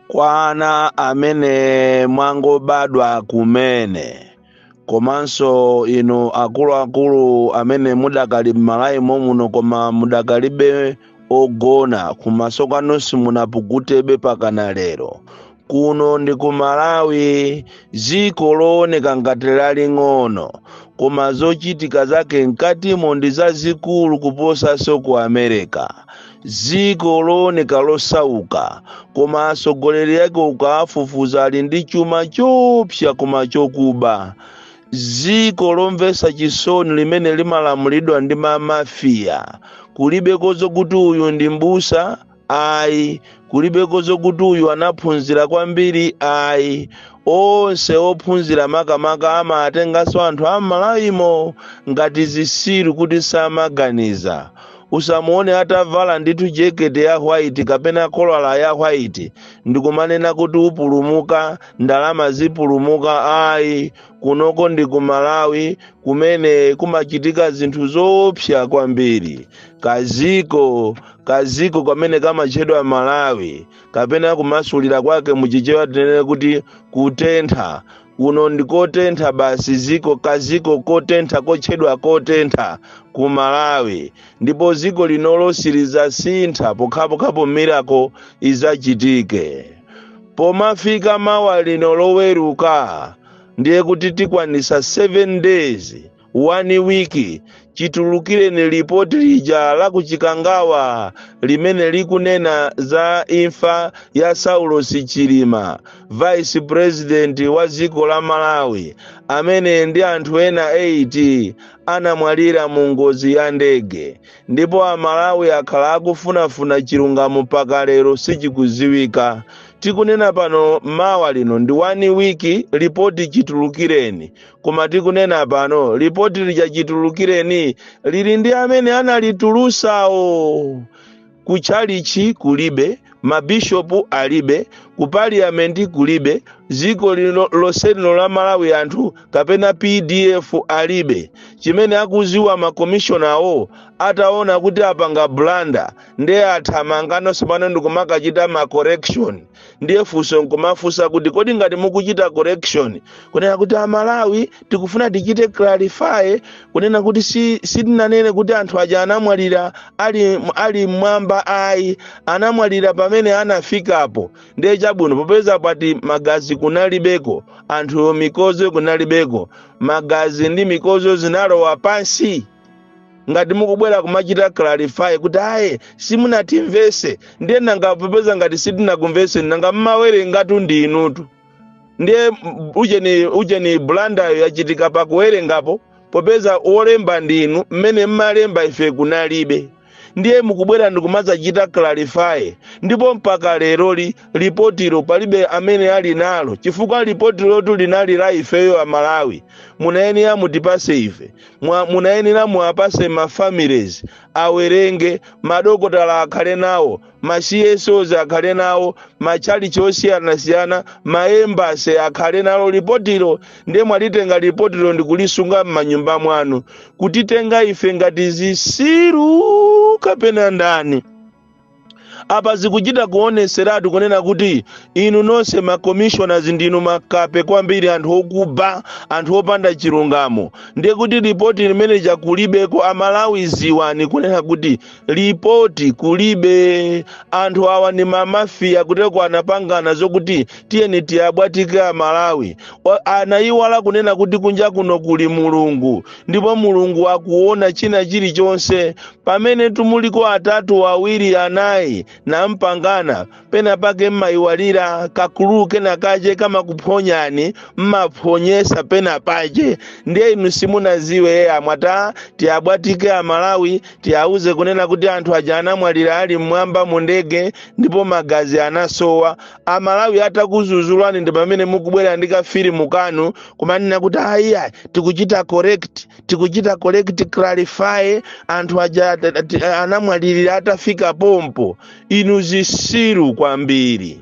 Kwana amene mwangobadwa kumene komanso inu akuluakulu amene mudakali m'malawi muno koma mudakalibe ogona kumaso kwanu simunapukutebe pakana lero. Kuno ndi ku Malawi, dziko looneka ngati laling'ono koma zochitika zake mkatimo ndi zazikulu kuposanso ku America. Dziko looneka losauka koma atsogoleri ake ukawafufuza ali ndi chuma chopsa koma chokuba. Dziko lomvetsa chisoni limene limalamulidwa ndi mamafiya. Kulibeko zokuti uyu ndi mbusa ayi, kulibeko zokuti uyu anaphunzira kwambiri ayi. Onse ophunzira makamaka amatenganso anthu a Malawimo ngati zisiru kuti samaganiza. Usamuone atavala ndithu jekete ya white kapena kolala ya white ndikumanena kuti upulumuka, ndalama zipulumuka ayi. Kunoko ndi ku Malawi kumene kumachitika zinthu zoopsa kwambiri. Kaziko kamene kamatchedwa Malawi kapena kumasulira kwake muchichewa tinene kuti kutentha. Kuno ndi kotentha basi, kaziko kotentha kotchedwa kotentha ku Malawi. Ndipo dziko linolo silizasintha pokhapokhapo miracle izachitike. Pomafika mawa lino loweruka ndiye kuti tikwanisa 7 days 1 week chitulukireni ripoti lija la kuchikangawa limene likunena za imfa ya Saulos Chilima, vice president wa dziko la Malawi, amene ndi anthu ena 8 anamwalira mu ngozi ya ndege. Ndipo Amalawi akhala akufunafuna chilungamo mpaka lero sichikuziwika. Tikunena pano mawa lino ndi 1 week ripoti chitulukireni, koma tikunena pano ripoti lija chitulukireni lili ndi amene analitulusawo. Kuchalichi kulibe, mabishopu alibe, ku parliament kulibe, dziko loselo la Malawi anthu kapena PDF alibe. Chimene akuziwa makomishonawo ataona kuti apanga blanda ndiye athamangano sipano ndikumakachita ma correction. Ndiye funso nkumafunsa kuti kodi ngati mukuchita correction kunena kuti Amalawi tikufuna tichite clarify kunena kuti sitinanene kuti anthu aja anamwalira ali mwamba ayi, anamwalira pamene anafikapo. Ndiye chabwino popeza pati magazi kunalibeko, anthu mikozo kunalibeko, magazi ndi mikozo zinalowa pansi. Ngati mukubwera kumachita clarify kuti aye simunatimvese, ndiye nanga popeza ngati sitinakumvese nanga mmawere ngati ndi inutu. Ndiye ujeni blanda yachitika pakuwerengapo popeza olemba ndinu mmene mmalemba ife kunalibe. Ndiye mukubwera ndikumachita clarify, ndipo mpaka leroli ripotiro palibe amene ali nalo, chifukwa ripotiro linali la ifeyo a Malawi. Munayenera mutipase ife, munayenera muapase ma families awerenge, madokotala akhale nawo, ma CSOs akhale nawo, machalichi osiyana-siyana, maembasi akhale nalo ripotiro. Ndiye mwalitenga ripotiro ndikulisunga m'manyumba mwanu, kutitenga ife ngati zisiru kapena ndani. Apa zikuchita kuoneseratu kunena kuti inu nonse ma commissioners ndinu makape kwambiri, anthu okuba, anthu opanda chilungamo. Ndiye kuti ripoti limene kulibeko Amalawi ziwani kunena kuti ripoti kulibe. Anthu awa ni mamafiya kuteko anapangana zokuti tiyeni tiyabwatike Amalawi. Anayiwala kunena kuti kunja kuno kuli Mulungu, ndipo Mulungu akuona china chilichonse. Pamene tumuliko 3 2 4 na mpangana pena pake mmayiwalira kakulu kena kaje kama kuphonyani mmaponyesa pena paje. Ndiye inu simunaziwe amwata tiyabwatike Amalawi, tiyauze kunena kuti anthu aja anamwalira ali mmwamba mu ndege ndipo magazi anasowa. Amalawi atakuzuzulani ndi pamene mukubwera ndika filimu kanu kumanena kuti aiya tikuchita correct clarify, anthu aja anamwalira atafika pompo. Inu zisiru kwambiri,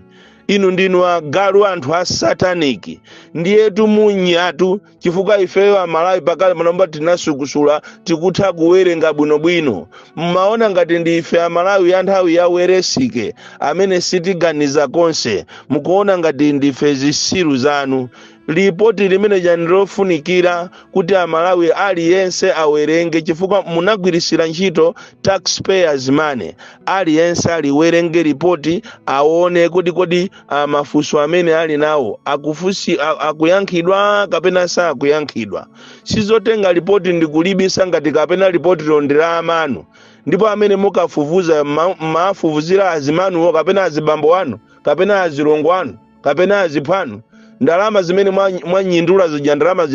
inu ndinu agalu anthu a sataniki ndiyetu munyatu chifukwa ifeyo amalawi pakale manomba tinasukusula tikutha kuwerenga bwinobwino mmaona ngati ndi ife amalawi ya nthawi ya weresike amene sitiganiza konse mukuona ngati ndife zisiru zanu ripoti limene janilofunikira kuti amalawi aliyense awerenge chifukwa munagwirisira ntchito taxpayers money aliyense aliwerenge ripoti aone kodi mafunso amene ali nawo akuyankhidwa kapena sakuyankhidwa sizotenga ripoti ndikulibisa ngati kapena ripoti londera amanu ndipo amene mukafufuza mafufuzira azimanuwo kapena azibambo wanu kapena azilongo wanu kapena aziphwanu ndalama zimene mwanyindula zija ndalama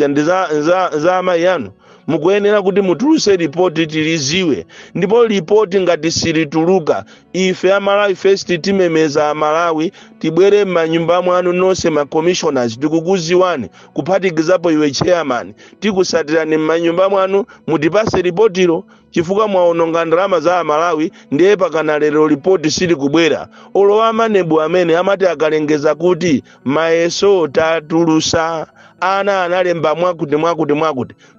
za amayi anu mukuyenera kuti mutuluse ripoti tiliziwe ndipo ripoti ngati silituluka ife amalawi first timemeza amalawi tibwere m'manyumba mwanu nonse ma commissioners tikukuziwani kuphatikizapo iwe chairman tikusatirani m'manyumba mwanu mutipase ripotiro chifukwa mwaononga ndalama za amalawi ndiye pakana lero ripoti sili kubwera olowa manebu amene amati akalengeza kuti mayeso tatulusa ana analemba mwakuti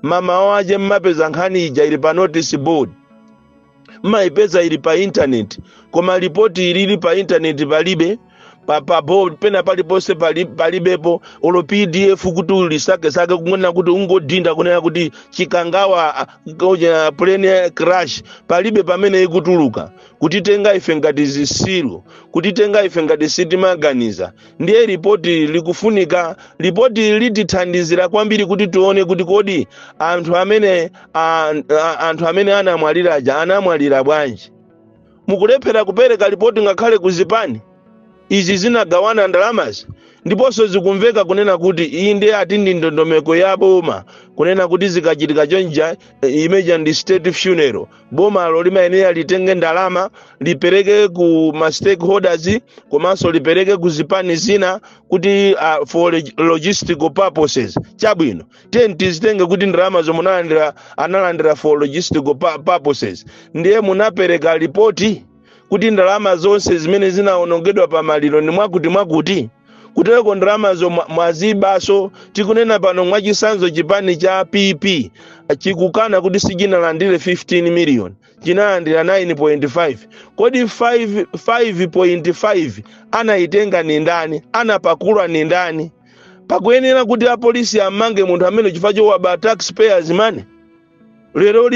mama waje mmapeza nkhani ija ili pa notice board mmaipeza ili pa internet koma ripoti ilili pa internet palibe pa board pena palipose palibepo olo pdf kuti ulisake kunena kuti ungodinda kunena kuti chikangawa koja plane crash palibe pamene ikutuluka kutitenga ife ngati zisiru kutitenga ife ngati sitimaganiza ndiye ripoti likufunika ripoti litithandizira kwambiri kuti tuone kuti kodi anthu amene anamwalira bwanji mukulephera kupereka ripoti ngakhale kuzipani izi zinagawana ndalamazi ndiponso zikumveka kunena kuti iyi ndiye ati ndi ndondomeko ya boma kunena kuti zikachitika chonja imeja ndi state funeral boma alo limayenera litenge ndalama lipereke ku ma stakeholders komanso lipereke ku zipani zina kuti for logistical purposes chabwino tizitenge kuti ndalama zomwe analandira for logistical purposes ndiye munapereka ripoti kuti ndalama zonse zimene zinaonongedwa pa maliro ni mwakuti kuteko ndalama zo mwazibaso tikunena pano mwachisanzo chipani cha PP chikukana kuti sijinalandire 15 million chinalandira 9.5 kodi 5.5 anaitenga ni ndani anapakulwa ni ndani pakuyenera kuti apolisi amange munthu amene chifukwa chowaba taxpayers money lero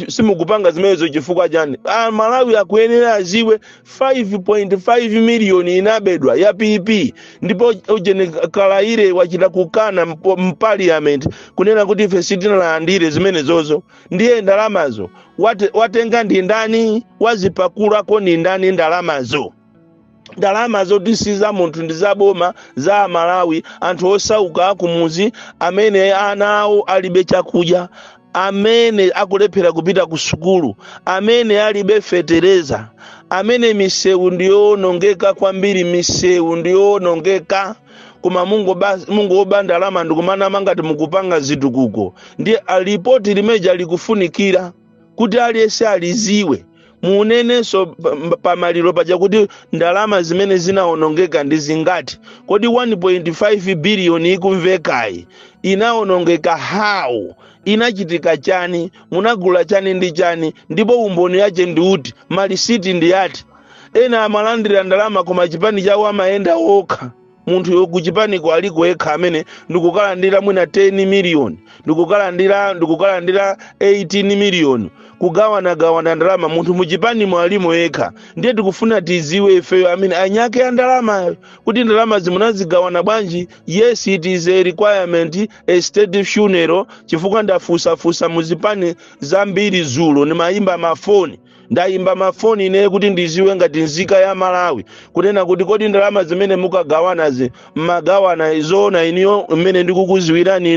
simukupanga zimenezo chifukwa chani Malawi akuyenera aziwe 5.5 million inabedwa ya PP ndipo ujene kalaire wachita kukana mparliament kunena kuti ife sitinalandire zimenezozo ndiye ndalamazo watenga ndi ndani wazipakulako ni ndani ndalamazo ndalama zotisiza munthu ndizaboma za Malawi anthu osauka kumuzi amene anawo alibe chakudya amene akulephera kupita ku sukulu amene alibe fetereza amene misewu ndiyonongeka kwambiri misewu ndiyonongeka koma Mungu oba ndalama ndikumana mangati mukupanga zitukuko ndiye ripoti limeja likufunikira kuti aliyense aliziwe munenenso pamaliro paja kuti ndalama zimene zinaonongeka ndi zingati kodi 1.5 billion ikumvekayi inaonongeka how inachitika chani munagula chani ndi chani ndipo umboni yache ndi uti malisiti ndi ati ena amalandira ndalama koma chipani chawo amaenda okha munthu yokuchipani kwa aliko yekha amene ndikukalandira mwina 10 million ndikukalandira 18 million kugawana ndalama munthu muchipani mwalimo yekha ndiye tikufuna tiziwe ifeyo amene anyake ya ndalama kuti ndalama zimunazigawana bwanji yes it is a requirement a state funeral chifukwa ndafusa muzipani zambiri zulo nimayimba mafoni ndayimba mafoni ine kuti ndiziwe ngati nzika ya Malawi kunena kuti kodi ndalama zimene mukagawana magawana izona iniyo mmene ndikukuziwirani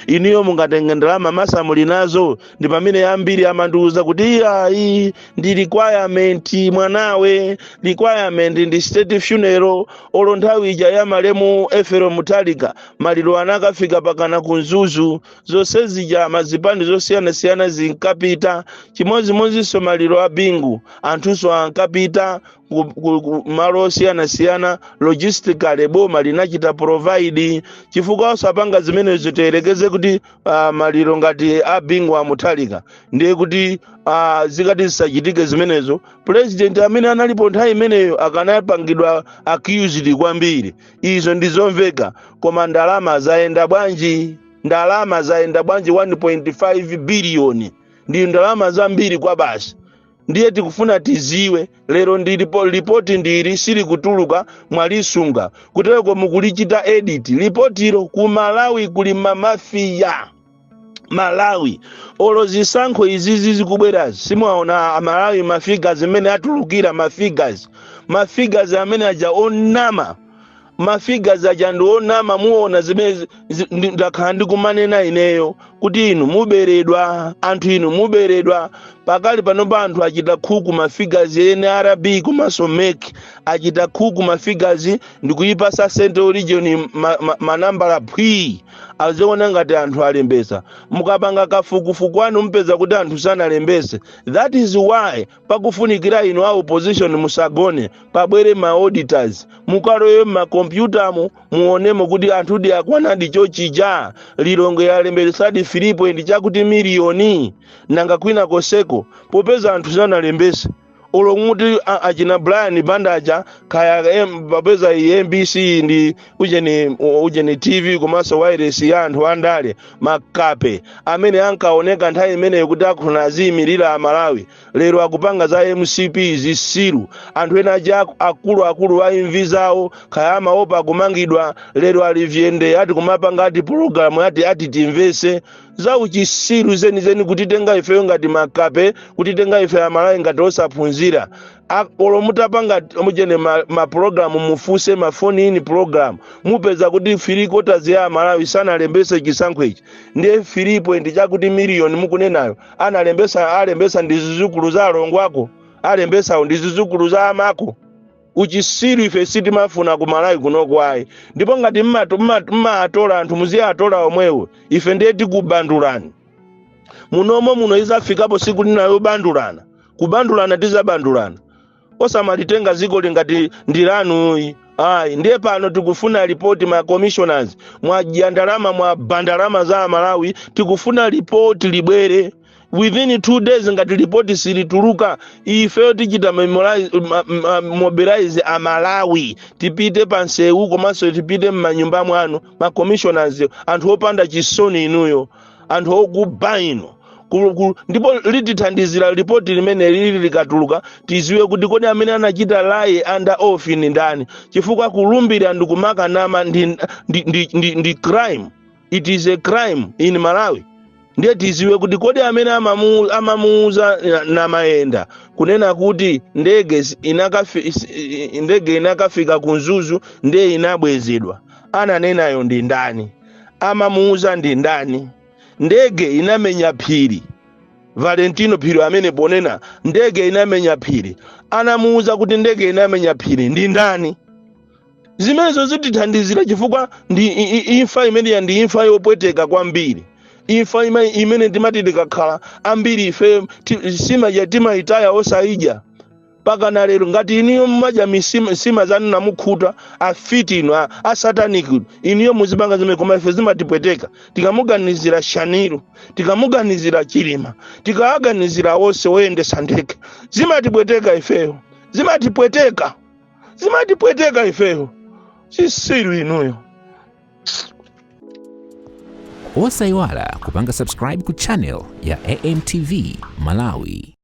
iniyo mungatenga ndalama masamuli nazo ndi pamene ambiri amandiuza kuti ayi ndi requirement mwanawe requirement ndi state funeral olo nthawi ija ya malemu Efero Mutalika maliro anakafika pakana kunzuzu zonse zija mazipani zosiyana zinkapita chimodzimodzinso maliro a bingu anthuso ankapita malo osiyanasiyana logistically boma linachita provide chifukwa osapanga zimenezo tiyerekeze kuti maliro ngati a bingu amuthalika ndiye kuti zikati zisachitike zimenezo president amene analipo nthawi imeneyo akanapangidwa accused kwambiri. Izo ndizomveka, koma ndalama zaenda bwanji? Ndalama zaenda bwanji 1.5 billion ndi ndalama zambiri kwa basi. Ndiye tikufuna tiziwe lero ndi ripoti ndiri siri kutuluka mwalisunga kuteko mukulichita edit ripotiro ku Malawi kuli mafia Malawi olo zisankho izizi zikubwerazi simwaona Malawi mafigures amene atulukira mafigures amene aja onama mafigures aja ndionama muona zimene ndakhala ndikumanena ineyo kuti inu muberedwa anthu inu muberedwa pakali panopa anthu achita khuku mafigures NRB komanso MEC achita khuku mafigures ndikuyipasa Central Region manambala phwi aziona ngati anthu alembesa mukapanga kafukufuku anu mpeza kuti anthu sanalembese. That is why pakufunikira inu a opposition musagone pabwere ma auditors mukaloye ma computer muonemo kuti anthu ndi akwanadi chochija lilongo yalembesadi 3 chakuti miliyoni nanga kwina koseko popeza anthu sanalembese olo muti achina Brian Bandaja kaya babeza MBC ndi ujeni TV komanso wireless ya anthu andale makape amene ankaoneka nthawi imene kuti akufuna azimirira a Malawi lero akupanga za MCP zisiru anthu ena aja akulu a imvi zawo kaya amaopa kumangidwa lero alivyende ati kumapanga ati program ati timvese za uchisiru zeni kutitenga ifeyo ngati makape kutitenga ife a Malawi ngati osaphunzira olo mutapanga mujene ma program mufuse ma phone in program mupeza kuti 3/4 ya Malawi sanalembese chisankho ichi ndiye 3 chakuti miliyoni mukunenayo alembesa ndi zizukulu za alongwako alembesa ndi zizukulu za amako uchisiru ife sitimafuna ku Malawi kuno kwayi ndipo ngati mmatola anthu muziatola omwewo ife ndiye tikubandulani munomo muno izafikapo siku linayo bandulana kubandulana tizabandulana osamalitenga ziko lingati ndilanu ndiye pano tikufuna report ma commissioners mwa jandalama mwa bandalama za Malawi tikufuna report libwere within 2 days ngati report silituluka ife tichita mobilize a Malawi tipite pansewu komanso tipite m'manyumba mwanu ma commissioners anthu opanda chisoni inuyo anthu okuba ino ndipo litithandizira report limene lili likatuluka tiziwe kuti kodi amene anachita lie under oath ni ndani chifukwa kulumbira ndikumaka nama ndi crime. It is a crime in Malawi. Ndiye tiziwe kuti kodi amene amamuuza na maenda kunena kuti ndege inakafika kunzuzu ndiye inabwezedwa ananenayo ndi ndani amamuuza ndi ndani ndege inamenya phiri Valentino Phiri amene bonena ndege inamenya phiri anamuuza kuti ndege inamenya phiri ndi ndani zimenezo zitithandizira chifukwa ndi imfa imene ndi imfa yopweteka kwambiri imfa imene timati tikakhala ambiri ife simaja timaitaya osaija paka na lero ngati iniyo mmaja misima zanu namukhuta afiti ino a satanic iniyo muzibanga zimene koma ife zimatipweteka tikamuganizira Shaniru tikamuganizira Chilima tikaganizira wose oyendesa ndege zimatipweteka ifeyo zimatipweteka ifeyo sisiru inuyo. Usaiwala kupanga subscribe ku channel ya AMTV Malawi.